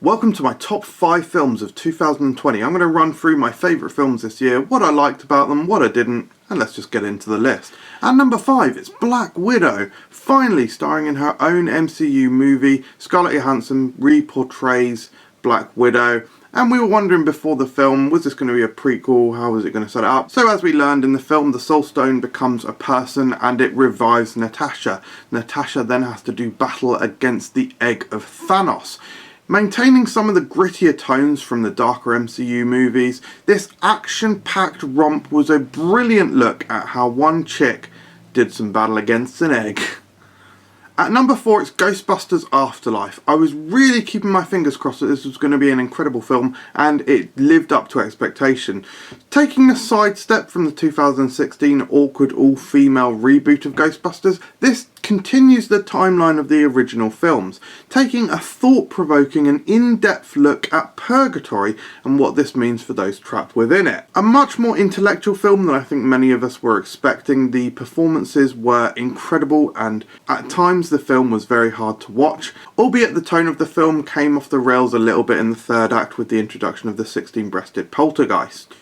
Welcome to my top 5 films of 2020. I'm going to run through my favourite films this year, what I liked about them, what I didn't, and let's just get into the list. At number 5, it's Black Widow. Finally starring in her own MCU movie, Scarlett Johansson re-portrays Black Widow. And we were wondering before the film, was this going to be a prequel? How was it going to set it up? So as we learned in the film, the Soul Stone becomes a person and it revives Natasha. Natasha then has to do battle against the Egg of Thanos. Maintaining some of the grittier tones from the darker MCU movies, this action-packed romp was a brilliant look at how one chick did some battle against an egg. At number 4, it's Ghostbusters Afterlife. I was really keeping my fingers crossed that this was going to be an incredible film, and it lived up to expectation. Taking a sidestep from the 2016 awkward all-female reboot of Ghostbusters, this continues the timeline of the original films, taking a thought-provoking and in-depth look at purgatory and what this means for those trapped within it. A much more intellectual film than I think many of us were expecting. The performances were incredible and at times the film was very hard to watch, albeit the tone of the film came off the rails a little bit in the third act with the introduction of the 16-breasted poltergeist.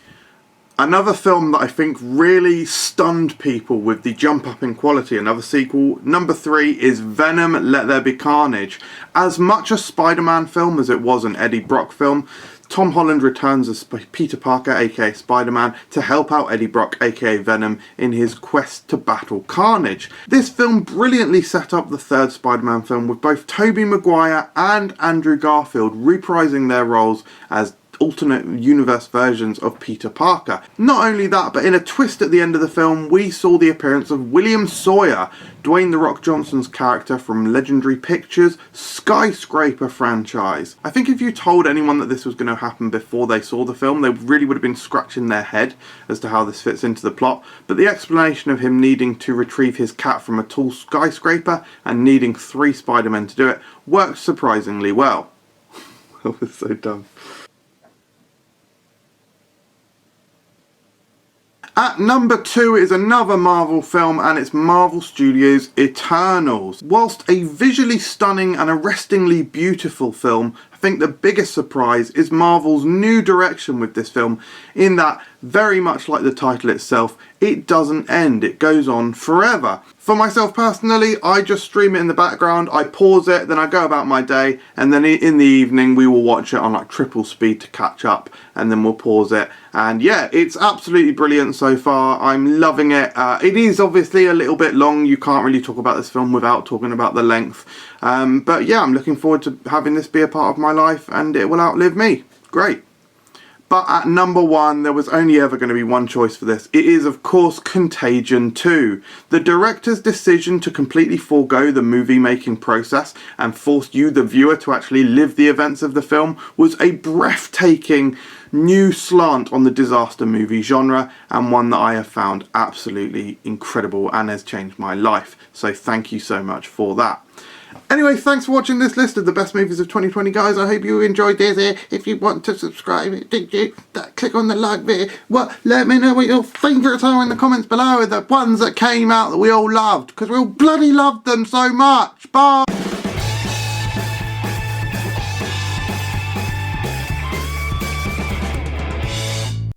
Another film that I think really stunned people with the jump up in quality, another sequel, number 3 is Venom, Let There Be Carnage. As much a Spider-Man film as it was an Eddie Brock film, Tom Holland returns as Peter Parker, aka Spider-Man, to help out Eddie Brock, aka Venom, in his quest to battle Carnage. This film brilliantly set up the third Spider-Man film with both Tobey Maguire and Andrew Garfield reprising their roles as alternate universe versions of Peter Parker. Not only that, but in a twist at the end of the film, we saw the appearance of William Sawyer, Dwayne "The Rock" Johnson's character from Legendary Pictures' Skyscraper franchise. I think if you told anyone that this was going to happen before they saw the film, they really would have been scratching their head as to how this fits into the plot, but the explanation of him needing to retrieve his cat from a tall skyscraper and needing 3 Spider-Men to do it worked surprisingly well. That was so dumb. At number 2 is another Marvel film, and it's Marvel Studios' Eternals. Whilst a visually stunning and arrestingly beautiful film, I think the biggest surprise is Marvel's new direction with this film, in that, very much like the title itself, it doesn't end, it goes on forever. For myself personally, I just stream it in the background, I pause it, then I go about my day, and then in the evening we will watch it on like triple speed to catch up, and then we'll pause it. And yeah, it's absolutely brilliant so far, I'm loving it. It is obviously a little bit long, you can't really talk about this film without talking about the length. But yeah, I'm looking forward to having this be a part of my life, and it will outlive me. Great. But at number 1, there was only ever going to be one choice for this. It is, of course, Contagion 2. The director's decision to completely forego the movie-making process and force you, the viewer, to actually live the events of the film was a breathtaking new slant on the disaster movie genre, and one that I have found absolutely incredible and has changed my life. So thank you so much for that. Anyway, thanks for watching this list of the best movies of 2020, guys. I hope you enjoyed this. If you want to subscribe, click on the like bit. Let me know what your favourites are in the comments below. The ones that came out that we all loved, because we all bloody loved them so much. Bye!